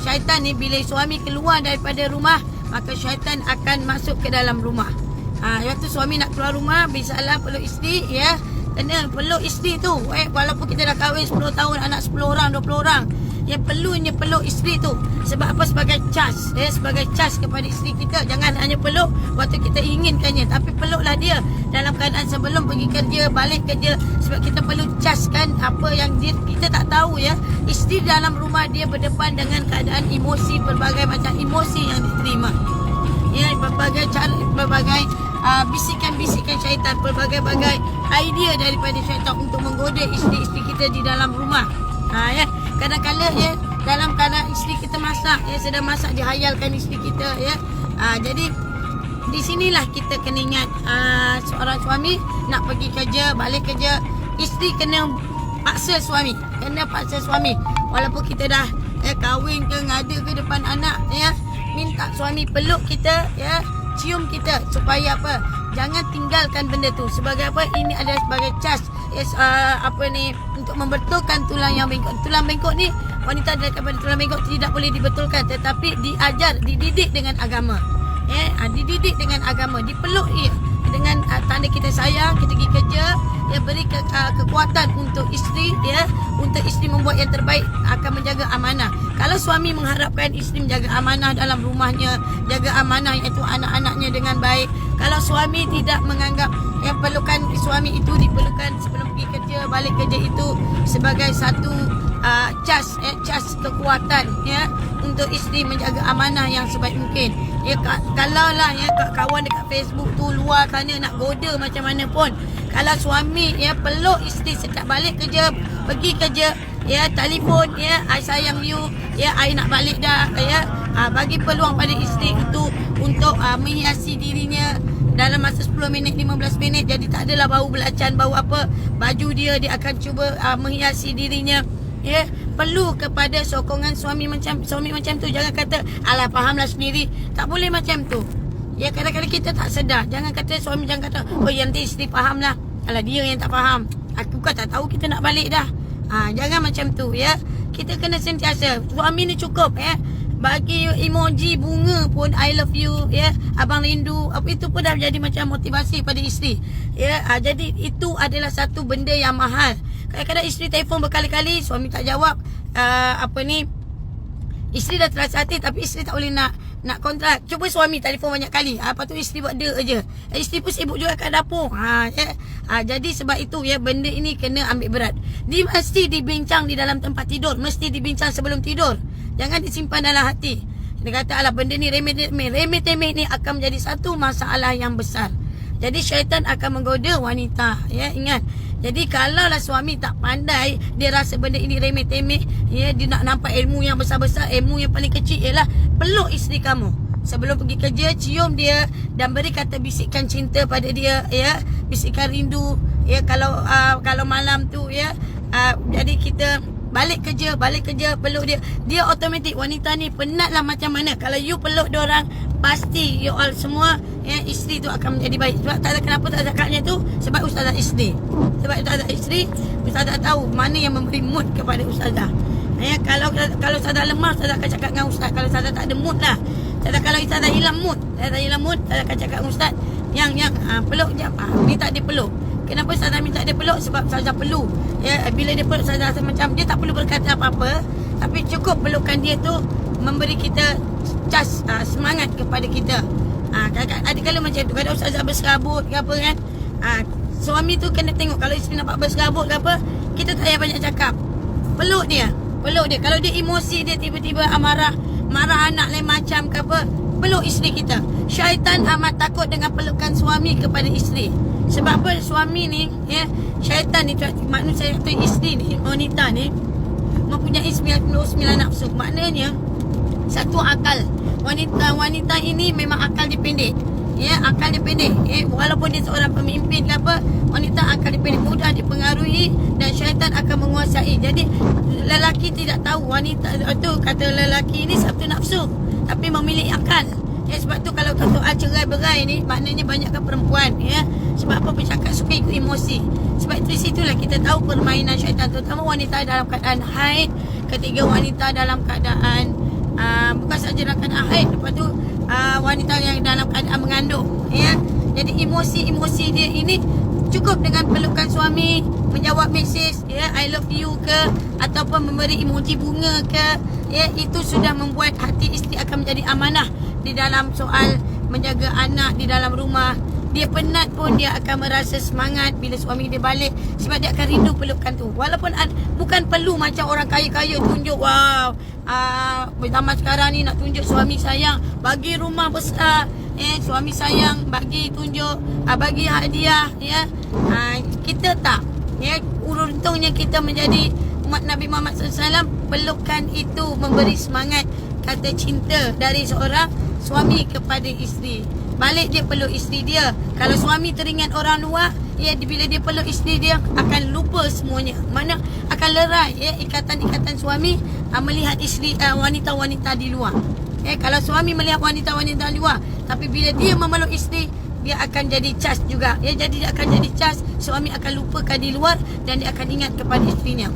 syaitan ni bila suami keluar daripada rumah, maka syaitan akan masuk ke dalam rumah. Waktu suami nak keluar rumah, bisalah peluk isteri, ya. Kena peluk isteri tu. Walaupun kita dah kahwin 10 tahun, anak 10 orang, 20 orang, yang perlunya peluk isteri tu. Sebab apa? Sebagai cas, sebagai cas kepada isteri kita. Jangan hanya peluk waktu kita inginkannya, tapi peluklah dia dalam keadaan sebelum pergi kerja, balik kerja. Sebab kita perlu caskan apa yang kita tak tahu, ya. Isteri dalam rumah dia berdepan dengan keadaan emosi, berbagai macam emosi yang diterima, ya, berbagai cara, berbagai bisikan-bisikan syaitan, berbagai-bagai idea daripada syaitan untuk menggoda isteri-isteri kita di dalam rumah. Ya, kadang-kadang, ya, dalam keadaan isteri kita masak, ya, sedang masak, dihayalkan isteri kita, ya. Jadi di sinilah kita kena ingat, seorang suami nak pergi kerja, balik kerja, isteri kena paksa suami, walaupun kita dah kahwin ke, ngada ke depan anak, ya, minta suami peluk kita, ya, cium kita, supaya apa? Jangan tinggalkan benda tu. Sebagai apa? Ini adalah sebagai cas, untuk membetulkan tulang yang bengkok. Tulang bengkok ni, wanita daripada tulang bengkok tidak boleh dibetulkan, tetapi diajar, dididik dengan agama. Dididik dengan agama, dipeluk ia dengan tanda kita sayang, kita pergi kerja, ya, beri kekuatan untuk isteri, ya, untuk isteri membuat yang terbaik, akan menjaga amanah. Kalau suami mengharapkan isteri menjaga amanah dalam rumahnya, jaga amanah iaitu anak-anaknya dengan baik. Kalau suami tidak menganggap yang pelukan suami itu diperlukan sebelum pergi kerja, balik kerja itu sebagai satu cas kekuatan, ya, untuk isteri menjaga amanah yang sebaik mungkin. Ya, kalaulah, ya, kawan dekat Facebook tu luar sana nak goda macam mana pun, kalau suami, ya, peluk isteri setiap balik kerja, pergi kerja, ya, telefon, ya, I sayang you, ya, I nak balik dah, ya, bagi peluang pada isteri itu untuk menghiasi dirinya dalam masa 10 minit, 15 minit. Jadi tak adalah bau belacan, bau apa, baju dia akan cuba menghiasi dirinya, ya. Perlu kepada sokongan suami macam tu. Jangan kata alah fahamlah sendiri. Tak boleh macam tu, ya. Kadang-kadang kita tak sedar. Jangan kata suami, jangan kata oh nanti isteri fahamlah, alah dia yang tak faham, aku kan tak tahu kita nak balik dah. Jangan macam tu, ya. Kita kena sentiasa, suami ni cukup, ya, bagi emoji bunga pun I love you, ya, abang rindu, apa itu pun dah jadi macam motivasi pada isteri, ya. Jadi itu adalah satu benda yang mahal. Kadang-kadang isteri telefon berkali-kali, suami tak jawab, isteri dah terasa hati, tapi isteri tak boleh nak kontrak. Cuba suami telefon banyak kali, lepas tu isteri buat dia je, isteri pun sibuk juga kat dapur, ya. Jadi sebab itu, ya, benda ini kena ambil berat. Mesti dibincang di dalam tempat tidur, mesti dibincang sebelum tidur. Jangan disimpan dalam hati. Dia kata alah benda ni remeh-temeh ni akan menjadi satu masalah yang besar. Jadi syaitan akan menggoda wanita, ya, ingat. Jadi kalaulah suami tak pandai, dia rasa benda ini remeh-temeh, ya, dia nak nampak ilmu yang besar-besar, ilmu yang paling kecil ialah peluk isteri kamu sebelum pergi kerja, cium dia dan beri kata bisikan cinta pada dia, ya, bisikan rindu, ya. Kalau malam tu, ya, jadi kita balik kerja, peluk dia automatik. Wanita ni penatlah macam mana. Kalau you peluk diorang, pasti you all semua, ya, isteri tu akan menjadi baik. Sebab tak ada kenapa tak cakapnya tu, sebab ustazah isteri. Sebab ustazah isteri, ustazah tahu mana yang memberi mood kepada ustazah. Ya, kalau ustazah lemah, ustazah akan cakap dengan ustaz. Kalau ustazah tak ada mood lah, kalau ustazah hilang mood, ustazah akan cakap dengan ustaz, yang peluk je, minta dia peluk. Kenapa ustazah minta dia peluk? Sebab ustazah perlu, ya. Bila dia peluk, ustazah rasa macam dia tak perlu berkata apa-apa, tapi cukup pelukan dia tu memberi kita cas semangat kepada kita. Ada kala macam tu, kadang ustazah berserabut ke apa kan, suami tu kena tengok. Kalau isteri nampak berserabut ke apa, kita tak payah banyak cakap, peluk dia. Kalau dia emosi, dia tiba-tiba marah anak lain macam ke apa, peluk isteri kita. Syaitan amat takut dengan pelukan suami kepada isteri. Sebab apa? Suami ni, ya, syaitan ni, manusia tu, isteri ni, wanita ni mempunyai 99 nafsu. Maknanya satu akal. Wanita ini memang akal dia pendek, ya, akal dia pendek, walaupun dia seorang pemimpin ke apa, wanita akal dia pendek, mudah dipengaruhi dan syaitan akan menguasai. Jadi lelaki tidak tahu, wanita tu kata lelaki ni satu nafsu tapi memiliki akal. Ya, sebab tu kalau soal cerai-berai ni, maknanya banyakkan perempuan, ya. Sebab apa? Bercakap suka ikut emosi. Sebab itu situlah kita tahu permainan syaitan, terutama wanita dalam keadaan haid, ketiga wanita dalam keadaan bukan saja dalam keadaan haid, lepas tu wanita yang dalam keadaan mengandung, ya. Jadi emosi-emosi dia ini cukup dengan pelukan suami, menjawab mesej, ya, I love you ke, ataupun memberi emoji bunga ke, ya, itu sudah membuat hati isteri akan menjadi amanah di dalam soal menjaga anak di dalam rumah. Dia penat pun dia akan merasa semangat bila suami dia balik, sebab dia akan rindu pelukan tu. Walaupun bukan perlu macam orang kaya-kaya tunjuk, wow, zaman sekarang ni nak tunjuk suami sayang, bagi rumah besar, suami sayang, bagi tunjuk, bagi hadiah, ya. Kita tak, ya. Untungnya kita menjadi umat Nabi Muhammad SAW. Pelukan itu memberi semangat, kata cinta dari seorang suami kepada isteri. Balik dia peluk isteri dia. Kalau suami teringat orang luar, ya, bila dia peluk isteri dia akan lupa semuanya. Mana akan lerai, ya, ikatan-ikatan suami melihat isteri, wanita-wanita di luar. Kalau suami melihat wanita-wanita di luar, tapi bila dia memeluk isteri, dia akan jadi cas juga. Ya, jadi dia akan jadi cas. Suami akan lupakan di luar dan dia akan ingat kepada isterinya.